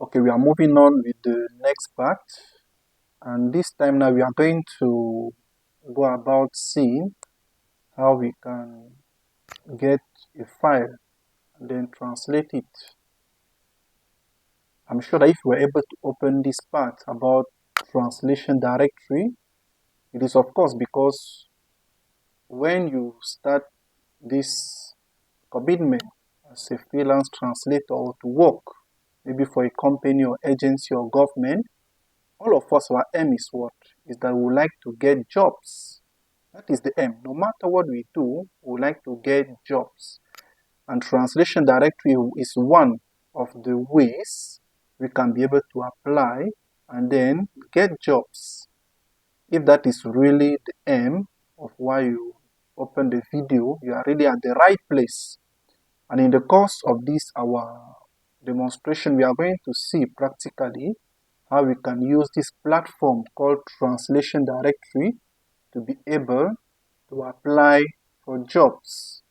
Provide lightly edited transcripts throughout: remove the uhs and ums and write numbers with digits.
Okay, we are moving on with the next part, and this time now we are going to go about seeing how we can get a file and then translate it. I'm sure that if we were able to open this part about translation directory, it is of course because when you start this commitment as a freelance translator or to work, maybe for a company or agency or government, all of us, our aim is what? Is that we would like to get jobs. That is the aim. No matter what we do, we would like to get jobs. And translation directory is one of the ways we can be able to apply and then get jobs. If that is really the aim of why you open the video, you are really at the right place. And in the course of this, our demonstration, we are going to see practically how we can use this platform called translation directory to be able to apply for jobs.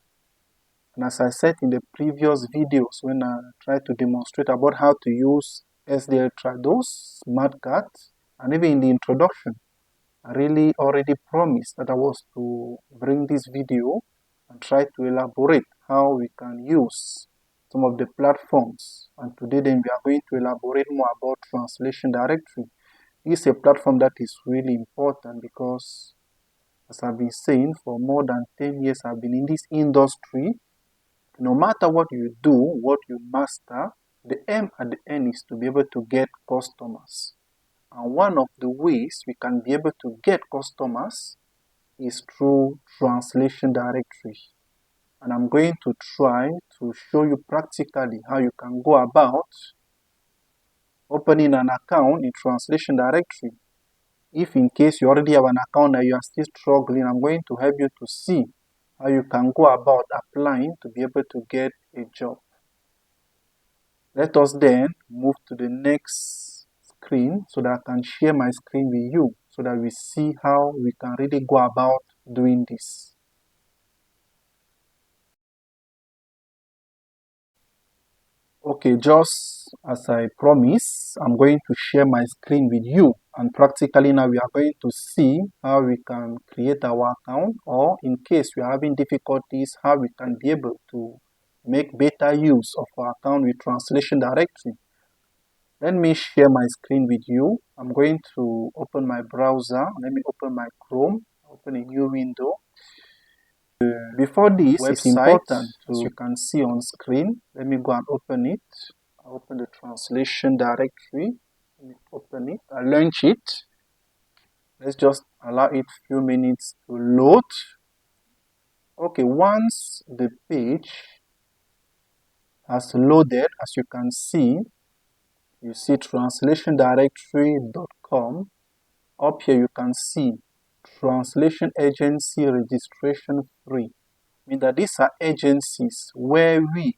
And as I said in the previous videos when I tried to demonstrate about how to use SDL Trados, SmartCat, and even in the introduction, I really already promised that I was to bring this video and try to elaborate how we can use some of the platforms. And today then we are going to elaborate more about translation directory. This is a platform that is really important because, as I've been saying, for more than 10 years I've been in this industry. No matter what you do, what you master, the aim at the end is to be able to get customers. And one of the ways we can be able to get customers is through translation directory. And I'm going to try to show you practically how you can go about opening an account in translation directory. If in case you already have an account and you are still struggling, I'm going to help you to see how you can go about applying to be able to get a job. Let us then move to the next screen so that I can share my screen with you so that we see how we can really go about doing this. Okay, just as I promised, I'm going to share my screen with you, and practically now we are going to see how we can create our account, or in case we are having difficulties, how we can be able to make better use of our account with translation directory. Let me share my screen with you. I'm going to open my browser. Let me open my Chrome, open a new window. Before this, it's important, as you can see on screen. Let me go and open it. I open the translation directory. Let me open it. I launch it. Let's just allow it a few minutes to load. Okay, once the page has loaded, as you can see, you see translationdirectory.com. Up here you can see translation agency registration free. Mean that these are agencies where we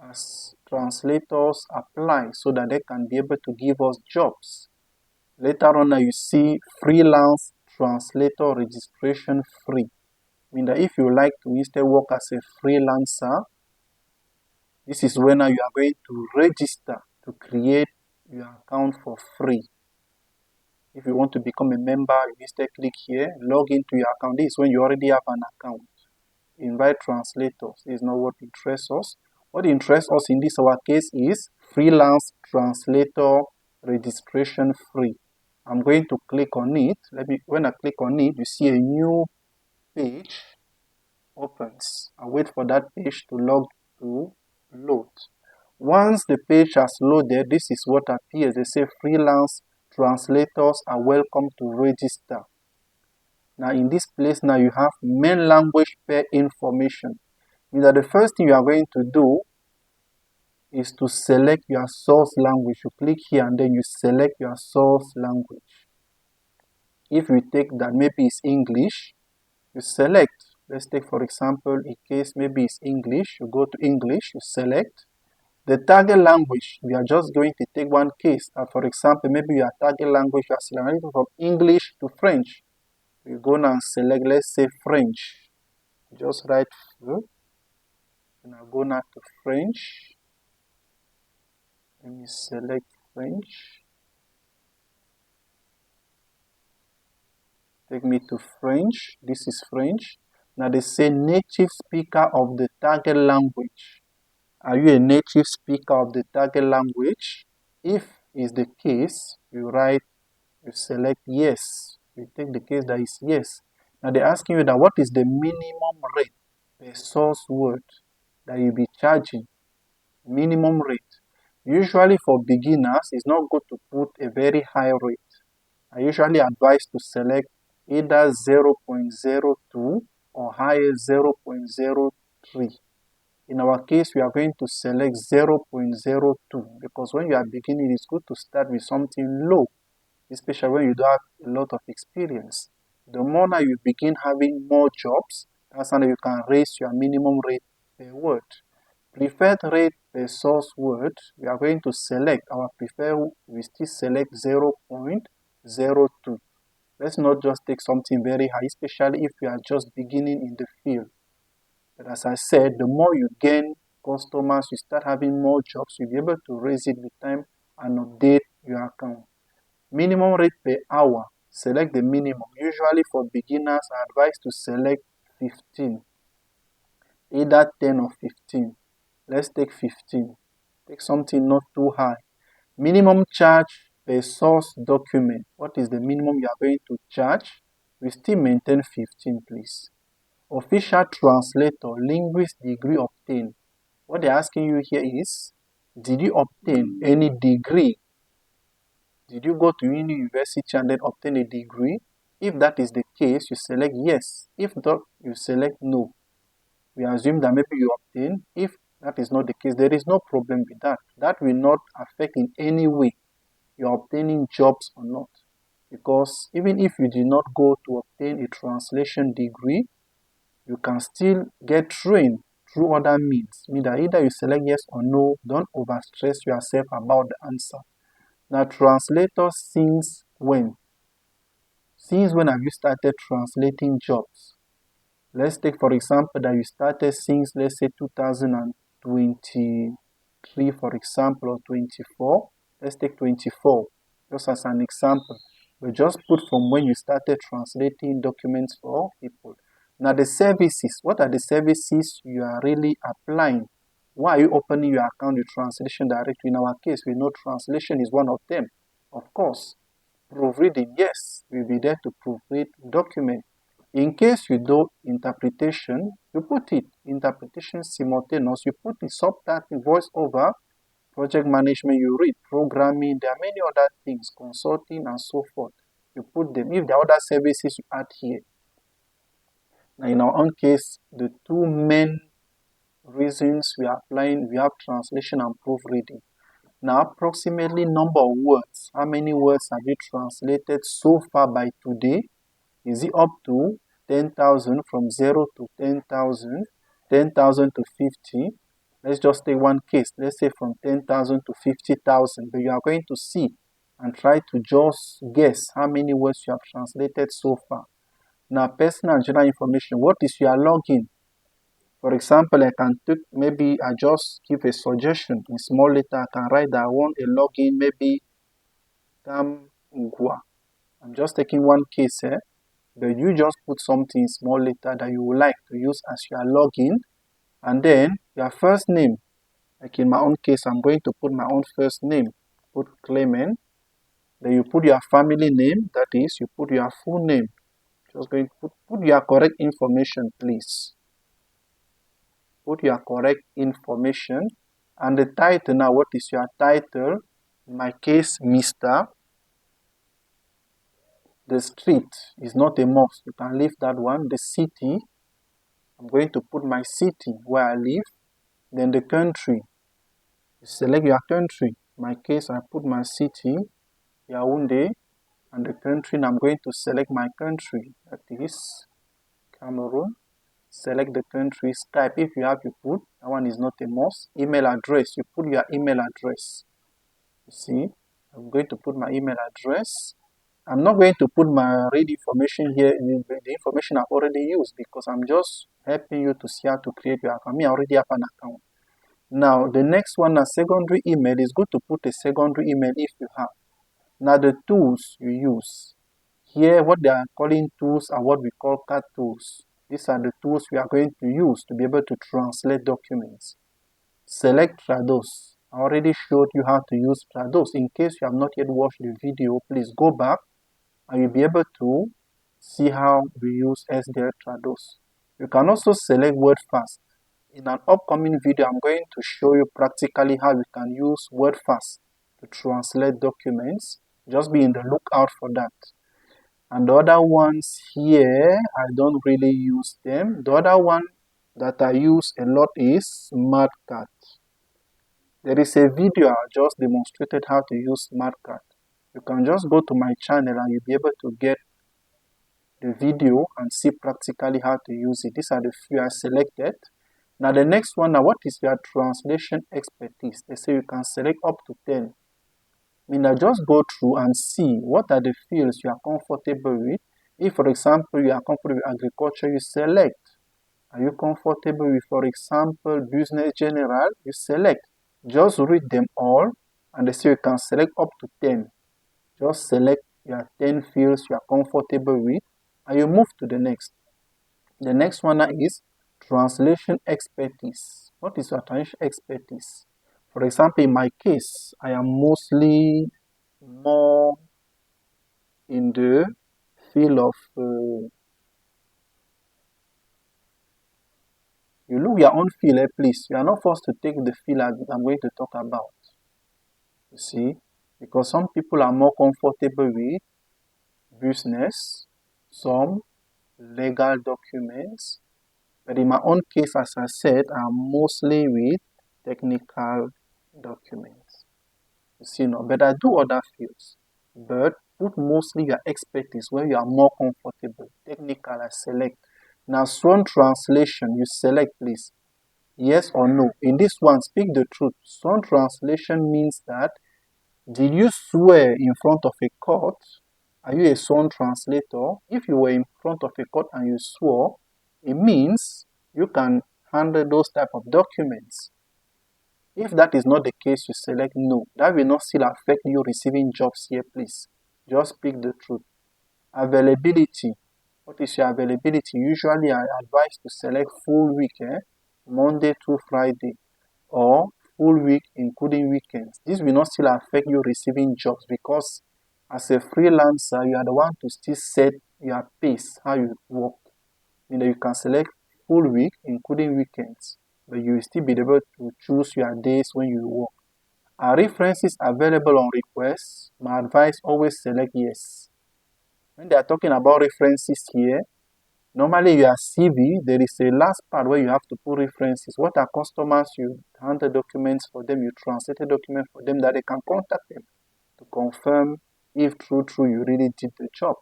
as translators apply so that they can be able to give us jobs. Later on now you see freelance translator registration free. Mean that if you like to instead work as a freelancer, this is when now you are going to register to create your account for free. If you want to become a member, you instead click here, log into your account. This is when you already have an account. Invite translators. This is not what interests us. What interests us in this our case is freelance translator registration free. I'm going to click on it. When I click on it, you see a new page opens. I wait for that page to load. Once the page has loaded, this is what appears. They say freelance translators are welcome to register. Now in this place now you have main language pair information. Means that the first thing you are going to do is to select your source language. You click here and then you select your source language. If you take that maybe it's English, you select. Let's take for example in case maybe it's English, you go to English, you select. The target language, we are just going to take one case. For example, maybe your target language, you are selecting from English to French. You go now and select, let's say French. Just write through. And I go now to French. Let me select French. Take me to French. This is French. Now they say native speaker of the target language. Are you a native speaker of the target language? If is the case, you select yes. You take the case that is yes. Now they're asking you that what is the minimum rate per source word that you'll be charging? Minimum rate. Usually for beginners, it's not good to put a very high rate. I usually advise to select either 0.02 or higher 0.03. In our case, we are going to select 0.02 because when you are beginning, it's good to start with something low, especially when you don't have a lot of experience. The more that you begin having more jobs, that's when you can raise your minimum rate per word. Preferred rate per source word, we are going to select our preferred, we still select 0.02. Let's not just take something very high, especially if you are just beginning in the field. But as I said, the more you gain customers, you start having more jobs, you'll be able to raise it with time and update your account. Minimum rate per hour, select the minimum. Usually for beginners, I advise to select 15, either 10 or 15. Let's take 15. Take something not too high. Minimum charge per source document. What is the minimum you are going to charge? We still maintain 15, please. Official translator, linguist degree obtained. What they're asking you here is, did you obtain any degree? Did you go to university and then obtain a degree? If that is the case, you select yes. If not, you select no. We assume that maybe you obtain. If that is not the case, there is no problem with that. That will not affect in any way you're obtaining jobs or not. Because even if you did not go to obtain a translation degree, you can still get trained through other means. Mean that either you select yes or no, don't overstress yourself about the answer. Now, translators since when? Since when have you started translating jobs? Let's take, for example, that you started since, let's say, 2023, for example, or 24. Let's take 24, just as an example. We just put from when you started translating documents for people. Now, the services, what are the services you are really applying? Why are you opening your account with translation directory? In our case, we know translation is one of them. Of course, proofreading, yes, we'll be there to proofread document. In case you do interpretation, you put it, interpretation simultaneous, you put the subtitle, voice over, project management, you read, programming, there are many other things, consulting and so forth. You put them. If there are other services, you add here. Now, in our own case, the two main reasons we are applying, we have translation and proofreading. Now, approximately number of words. How many words have you translated so far by today? Is it up to 10,000, from 0 to 10,000, 10,000 to 50? Let's just take one case. Let's say from 10,000 to 50,000. But you are going to see and try to just guess how many words you have translated so far. Now, personal and general information. What is your login? For example, I can take, maybe I just give a suggestion in small letter. I can write that I want a login, maybe Tamgwa. I'm just taking one case here. But you just put something in small letter that you would like to use as your login, and then your first name. Like in my own case, I'm going to put my own first name. Put Clement. Then you put your family name, that is, you put your full name. Just going to put your correct information, please. Put your correct information. And the title now, what is your title? In my case, Mr. The street is not a must. You can leave that one. The city, I'm going to put my city where I live. Then the country, you select your country. In my case, I put my city, Yaoundé, and the country, and I'm going to select my country. That is Cameroon. Select the country. Skype, if you have, you put. That one is not a must. Email address, you put your email address. You see, I'm going to put my email address. I'm not going to put my read information here, the information I've already used, because I'm just helping you to see how to create your account. I already have an account. Now, the next one, a secondary email. Is good to put a secondary email if you have. Now, the tools you use. Here, what they are calling tools are what we call CAT tools. These are the tools we are going to use to be able to translate documents. Select Trados. I already showed you how to use Trados. In case you have not yet watched the video, please go back and you'll be able to see how we use SDL Trados. You can also select WordFast. In an upcoming video, I'm going to show you practically how you can use WordFast to translate documents. Just be in the lookout for that. And the other ones here, I don't really use them. The other one that I use a lot is SmartCat. There is a video I just demonstrated how to use SmartCat. You can just go to my channel and you'll be able to get the video and see practically how to use it. These are the few I selected. Now the next one, now what is your translation expertise? They say you can select up to 10. Now just go through and see what are the fields you are comfortable with. If, for example, you are comfortable with agriculture, you select. Are you comfortable with, for example, business general? You select. Just read them all, and they say you can select up to 10. Just select your 10 fields you are comfortable with, and you move to the next. The next one is translation expertise. What is your translation expertise? For example, in my case, I am mostly more in the field of you look your own field, please. You are not forced to take the field I'm going to talk about. You see, because some people are more comfortable with business, some legal documents. But in my own case, as I said, I'm mostly with technical documents. You see, no, but I do other fields. But put mostly your expertise where you are more comfortable. Technical, I select. Now, sworn translation, you select, please. Yes or no. In this one, speak the truth. Sworn translation means that did you swear in front of a court? Are you a sworn translator? If you were in front of a court and you swore, it means you can handle those type of documents. If that is not the case, you select no. That will not still affect you receiving jobs here, please. Just speak the truth. Availability. What is your availability? Usually, I advise to select full week, Monday to Friday, or full week including weekends. This will not still affect you receiving jobs because as a freelancer, you are the one to still set your pace, how you work. You can select full week including weekends, but you will still be able to choose your days when you work. Are references available on request? My advice, always select yes. When they are talking about references here, normally your CV, there is a last part where you have to put references. What are customers? You handle documents for them, you translate a document for them that they can contact them to confirm if true you really did the job.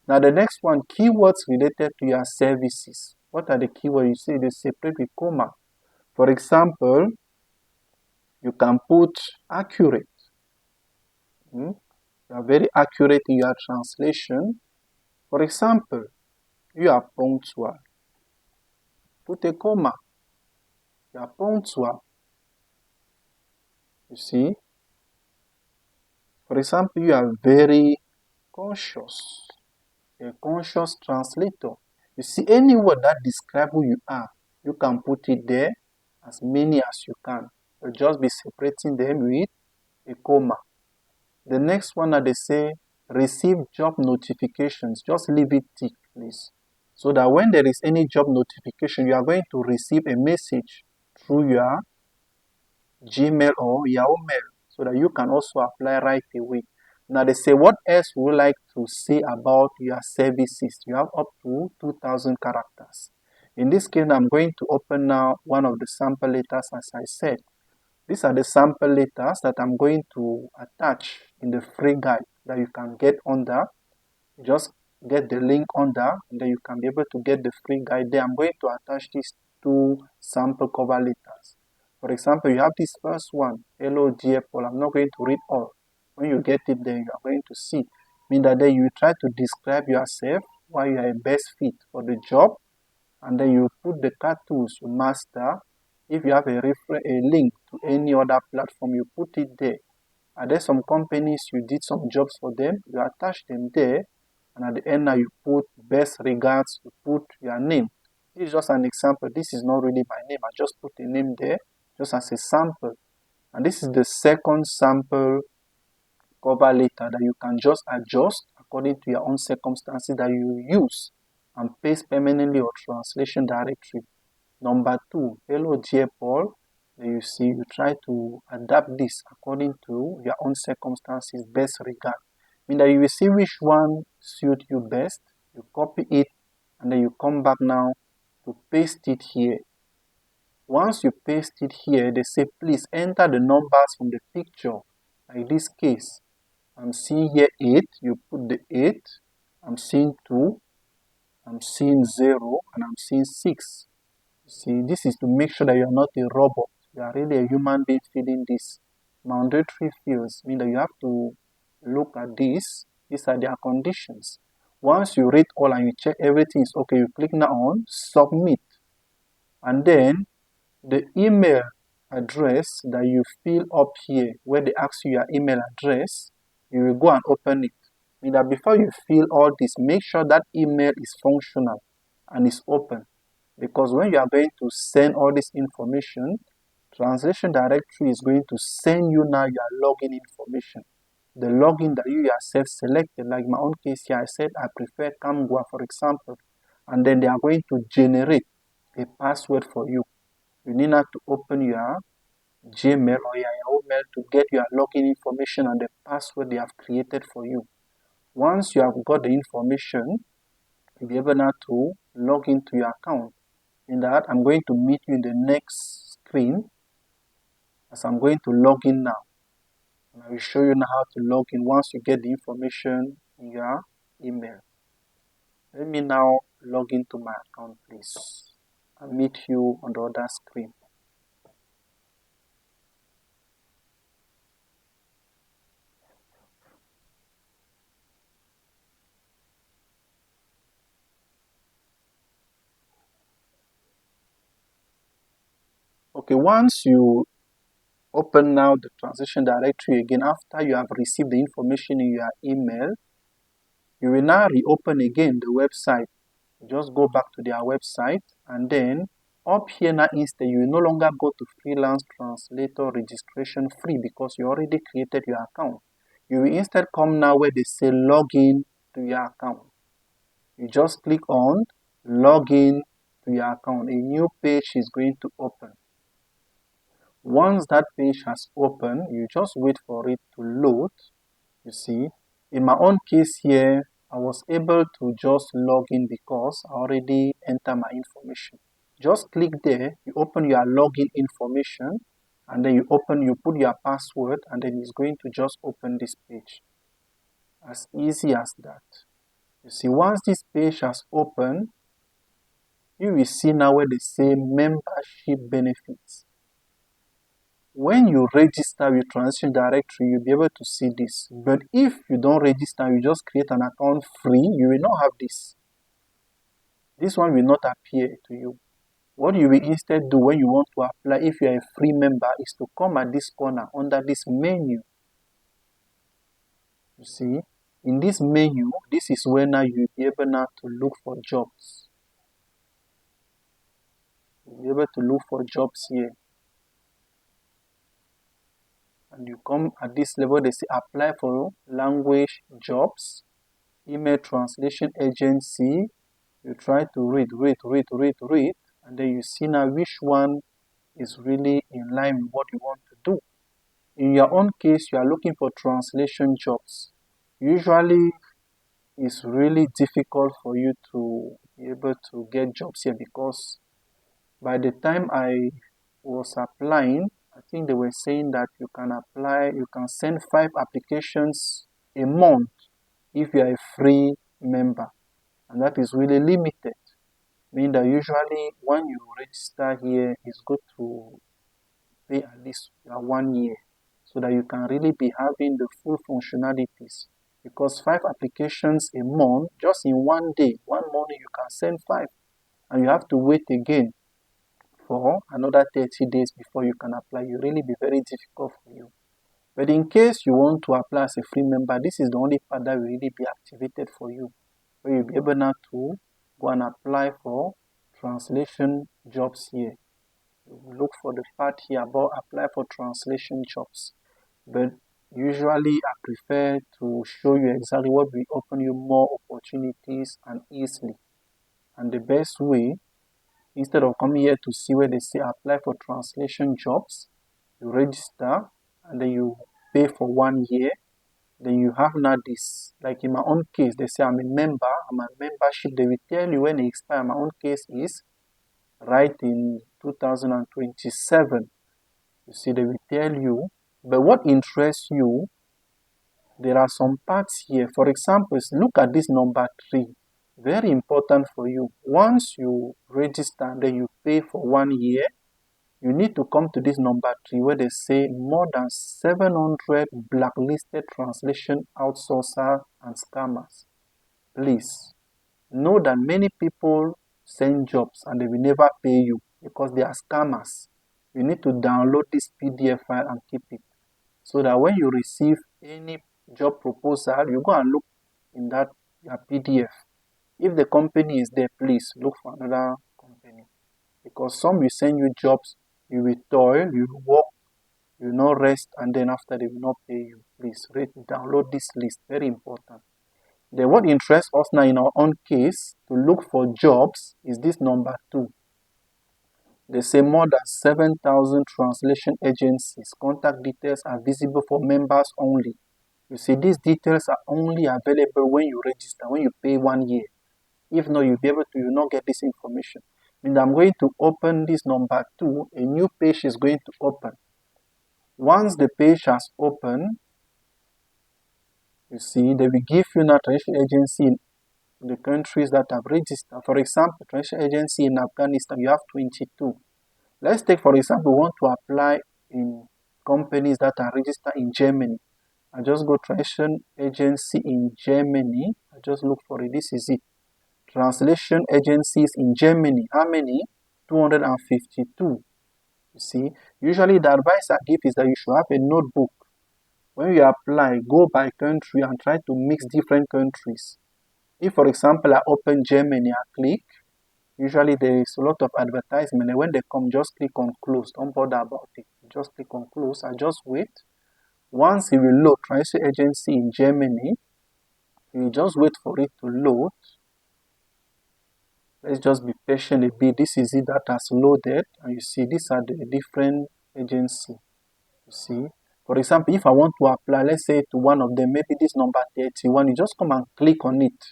Now the next one, keywords related to your services. What are the keywords? You see they separate with comma. For example, you can put accurate. You are very accurate in your translation. For example, you are punctual. Put a comma. You are punctual. You see? For example, you are very conscious. A conscious translator. You see, any word that describes who you are, you can put it there as many as you can. You'll just be separating them with a comma. The next one that they say, receive job notifications. Just leave it tick, please. So that when there is any job notification, you are going to receive a message through your Gmail or Yahoo Mail so that you can also apply right away. Now they say, what else would you like to say about your services? You have up to 2,000 characters. In this case, I'm going to open now one of the sample letters as I said. These are the sample letters that I'm going to attach in the free guide that you can get under. Just get the link under and then you can be able to get the free guide there. I'm going to attach these two sample cover letters. For example, you have this first one, hello dear Paul. I'm not going to read all. When you get it there, you are going to see. Mean that then you try to describe yourself, why you are a best fit for the job, and then you put the CAT tools you master, If you have a link to any other platform, you put it there. Are there some companies you did some jobs for them? You attach them there, and at the end now you put best regards, you put your name. This is just an example. This is not really my name. I just put a name there just as a sample. And this is the second sample cover letter that you can just adjust according to your own circumstances that you use and paste permanently or translation directory. Number 2, hello dear Paul. You see, you try to adapt this according to your own circumstances, best regard. Mean that you will see which one suit you best, you copy it, and then you come back now to paste it here. Once you paste it here, they say please enter the numbers from the picture. Like this case, I'm seeing here 8, you put the 8, I'm seeing 2, I'm seeing 0, and I'm seeing 6. See, this is to make sure that you're not a robot. You are really a human being filling these mandatory fields. Mean that you have to look at this. These are their conditions. Once you read all and you check everything is okay, you click now on submit. And then the email address that you fill up here, where they ask you your email address, you will go and open it. Mean that before you fill all this, make sure that email is functional and is open. Because when you are going to send all this information, translation directory is going to send you now your login information. The login that you yourself selected, like my own case here, I said I prefer Camgua, for example, and then they are going to generate a password for you. You need not to open your Gmail or your Yahoo Mail to get your login information and the password they have created for you. Once you have got the information, you'll be able now to log into your account. In that, I'm going to meet you in the next screen as I'm going to log in now. And I will show you now how to log in once you get the information in your email. Let me now log into my account, please. I'll meet you on the other screen. Okay, once you open now the translation directory again, after you have received the information in your email, you will now reopen again the website. Just go back to their website, and then up here now instead, you will no longer go to freelance translator registration free because you already created your account. You will instead come now where they say login to your account. You just click on login to your account. A new page is going to open. Once that page has opened, you just wait for it to load. You see, in my own case here, I was able to just log in because I already entered my information. Just click there, you open your login information, and then you put your password, and then it's going to just open this page. As easy as that. You see, once this page has opened, you will see now where they say membership benefits. When you register with translation directory, you'll be able to see this. But if you don't register, you just create an account free, you will not have this. This one will not appear to you. What you will instead do when you want to apply, if you are a free member, is to come at this corner under this menu. You see, in this menu, this is where now you'll be able now to look for jobs. You'll be able to look for jobs here. And you come at this level, they say apply for language jobs, email translation agency. You try to read, and then you see now which one is really in line with what you want to do. In your own case, you are looking for translation jobs. Usually, it's really difficult for you to be able to get jobs here because by the time I was applying, I think they were saying that you can send 5 applications a month if you are a free member, and that is really limited. Meaning that usually when you register here, it's good to pay at least 1 year so that you can really be having the full functionalities. Because 5 applications a month, just in one day, one morning, you can send 5, and you have to wait again for another 30 days before you can apply. It will really be very difficult for you. But in case you want to apply as a free member, this is the only part that will really be activated for you, where you'll be able now to go and apply for translation jobs here. You look for the part here about apply for translation jobs. But usually I prefer to show you exactly what will open you more opportunities and easily. And the best way, instead of coming here to see where they say apply for translation jobs, you register and then you pay for 1 year. Then you have now this, like in my own case, they say I'm a member, and my membership, they will tell you when it expires. My own case is right in 2027. You see, they will tell you. But what interests you, there are some parts here. For example, look at this number 3. Very important for you. Once you register, then you pay for 1 year, you need to come to this number 3 where they say more than 700 blacklisted translation outsourcers and scammers. Please know that many people send jobs and they will never pay you because they are scammers. You need to download this PDF file and keep it so that when you receive any job proposal, you go and look in that your PDF. If the company is there, please look for another company, because some will send you jobs, you will toil, you will work, you will not rest, and then after they will not pay you. Please download this list, very important. Then what interests us now in our own case to look for jobs is this number 2. They say more than 7,000 translation agencies. Contact details are visible for members only. You see, these details are only available when you register, when you pay 1 year. If not, you'll not get this information. And I'm going to open this number 2. A new page is going to open. Once the page has opened, you see, they will give you a translation agency in the countries that have registered. For example, translation agency in Afghanistan, you have 22. Let's take, for example, we want to apply in companies that are registered in Germany. I just go translation agency in Germany. I just look for it. This is it. Translation agencies in Germany. How many? 252. You see, usually the advice I give is that you should have a notebook. When you apply, go by country and try to mix different countries. If, for example, I open Germany, I click, usually there is a lot of advertisement, and when they come, just click on close. Don't bother about it. Just click on close. I just wait. Once it will load, translation agency in Germany, you just wait for it to load. Let's just be patient a bit. This is it that has loaded, and you see these are the different agencies. You see, for example, if I want to apply, let's say to one of them, maybe this number 31, you just come and click on it,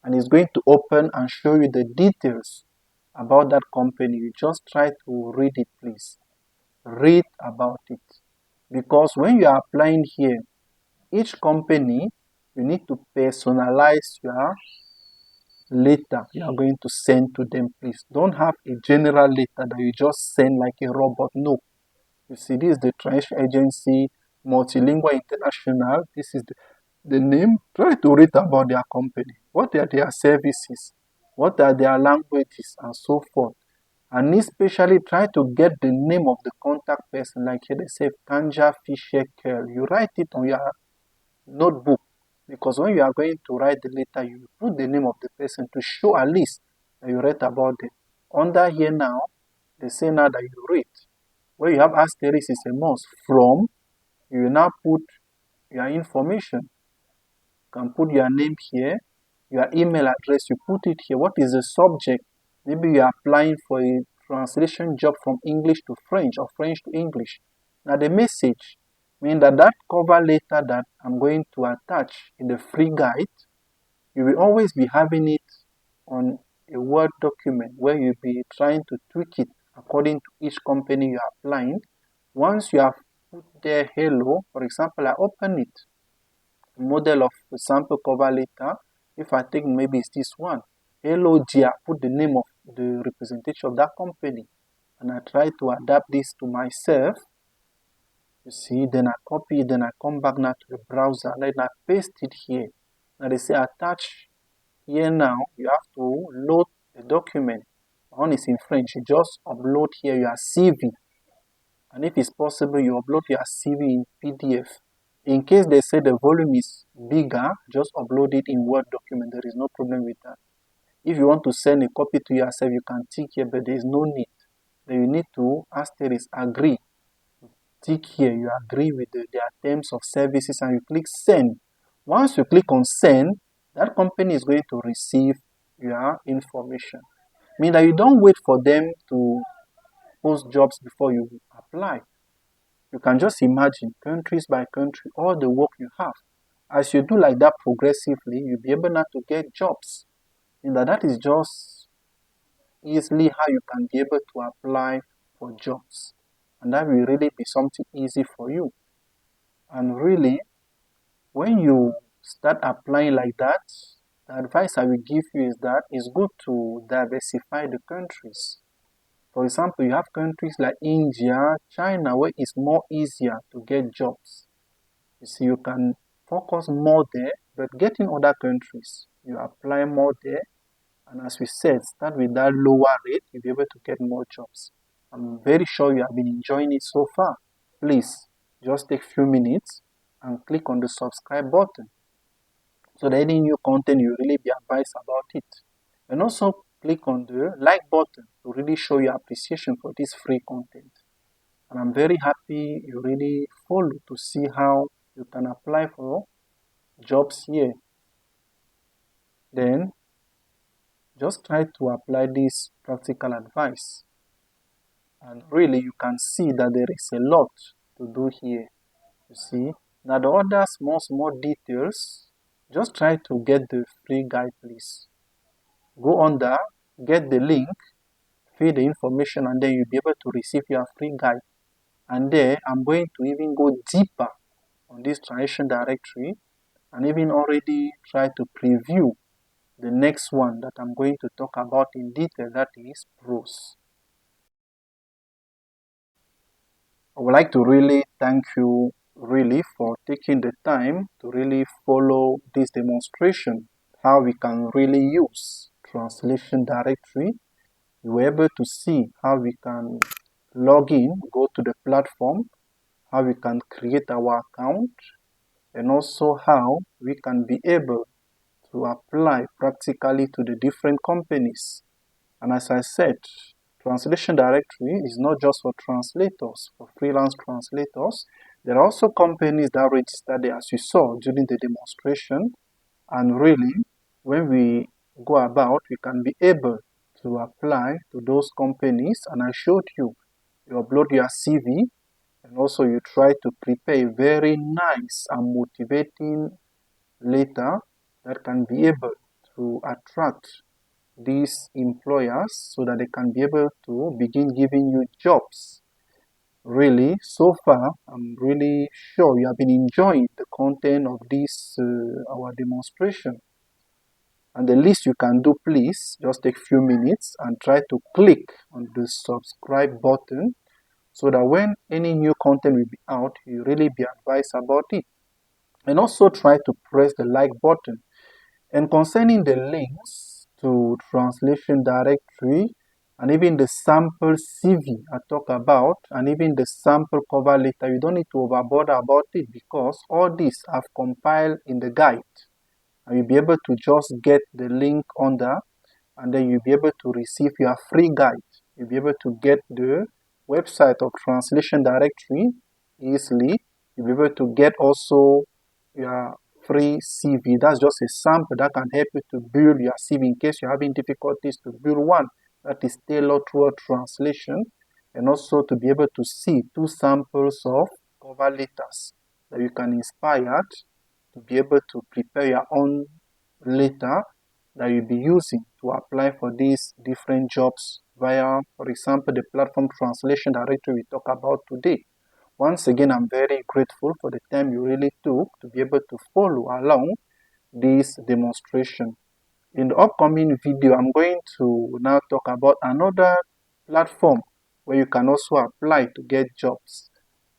and it's going to open and show you the details about that company. You just try to read it, please. Read about it, because when you are applying here, each company, you need to personalize your letter you are going to send to them. Please don't have a general letter that you just send like a robot. No. You see, this is the translation agency, Multilingual International. This is the name. Try to read about their company. What are their services? What are their languages and so forth? And especially try to get the name of the contact person. Like here they say Kanja Fisher Kerr. You write it on your notebook, because when you are going to write the letter, you put the name of the person to show at least that you read about them. Under here now, they say now that you read. Where you have asterisk is a must. From, you will now put your information. You can put your name here, your email address, you put it here. What is the subject? Maybe you are applying for a translation job from English to French or French to English. Now the message means that cover letter that I'm going to attach in the free guide, you will always be having it on a Word document where you'll be trying to tweak it according to each company you are applying. Once you have put there hello, for example, I open it, model of the sample cover letter. If I think maybe it's this one, hello dear, put the name of the representation of that company, and I try to adapt this to myself. You see, then I copy it, then I come back now to the browser, then I paste it here. Now they say attach here. Now you have to load the document one is in French. You just upload here your CV. And if it's possible, you upload your CV in PDF. In case they say the volume is bigger, just upload it in Word document. There is no problem with that. If you want to send a copy to yourself, you can tick here, but there is no need. Then you need to asterisk agree. Tick here, you agree with their terms of services, and you click send. Once you click on send, that company is going to receive your information. Meaning that you don't wait for them to post jobs before you apply. You can just imagine countries by country, all the work you have. As you do like that progressively, you'll be able now to get jobs. And that is just easily how you can be able to apply for jobs. And that will really be something easy for you. And really, when you start applying like that, the advice I will give you is that it's good to diversify the countries. For example, you have countries like India, China, where it's more easier to get jobs. You see, you can focus more there, but get in other countries. You apply more there, and as we said, start with that lower rate, you'll be able to get more jobs. I'm very sure you have been enjoying it so far. Please, just take a few minutes and click on the subscribe button so that any new content you really be advised about it. And also click on the like button to really show your appreciation for this free content. And I'm very happy you really follow to see how you can apply for jobs here. Then just try to apply this practical advice. And really you can see that there is a lot to do here. You see, now the other small details, just try to get the free guide, please. Go on there, get the link, fill the information, and then you'll be able to receive your free guide. And there, I'm going to even go deeper on this translation directory and even already try to preview the next one that I'm going to talk about in detail, that is prose. I would like to really thank you really for taking the time to really follow this demonstration, how we can really use translation directory. You were able to see how we can log in, go to the platform, how we can create our account, and also how we can be able to apply practically to the different companies. And as I said, translation directory is not just for translators, for freelance translators. There are also companies that register there, as you saw during the demonstration. And really, when we go about, we can be able to apply to those companies. And I showed you, you upload your CV, and also you try to prepare a very nice and motivating letter that can be able to attract these employers so that they can be able to begin giving you jobs. Really, so far, I'm really sure you have been enjoying the content of this, our demonstration. And the least you can do, please, just take a few minutes and try to click on the subscribe button so that when any new content will be out, you really be advised about it. And also try to press the like button. And concerning the links to translation directory and even the sample CV I talk about and even the sample cover letter, you don't need to overboard about it because all this I've compiled in the guide. And you'll be able to just get the link under and then you'll be able to receive your free guide. You'll be able to get the website of translation directory easily. You'll be able to get also your free CV. That's just a sample that can help you to build your CV in case you're having difficulties to build one that is tailored toward translation, and also to be able to see 2 samples of cover letters that you can inspire to be able to prepare your own letter that you'll be using to apply for these different jobs via, for example, the platform translation directory we talk about today. Once again, I'm very grateful for the time you really took to be able to follow along this demonstration. In the upcoming video, I'm going to now talk about another platform where you can also apply to get jobs.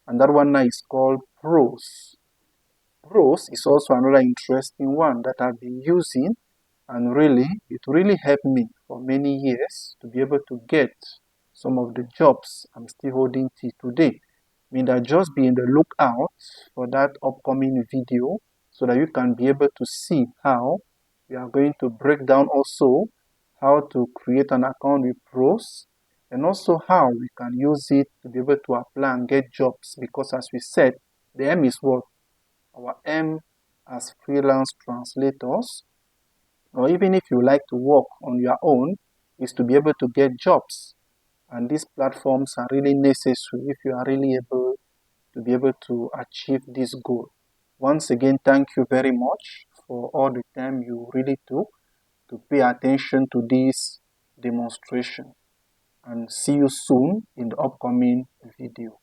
And that one now is called Prose. Prose is also another interesting one that I've been using And really, it really helped me for many years to be able to get some of the jobs I'm still holding till today. I mean that just be in the lookout for that upcoming video so that you can be able to see how we are going to break down also how to create an account with pros and also how we can use it to be able to apply and get jobs, because as we said, the aim is what? Our aim as freelance translators, or even if you like to work on your own, is to be able to get jobs. And these platforms are really necessary if you are really able to be able to achieve this goal. Once again, thank you very much for all the time you really took to pay attention to this demonstration. And see you soon in the upcoming video.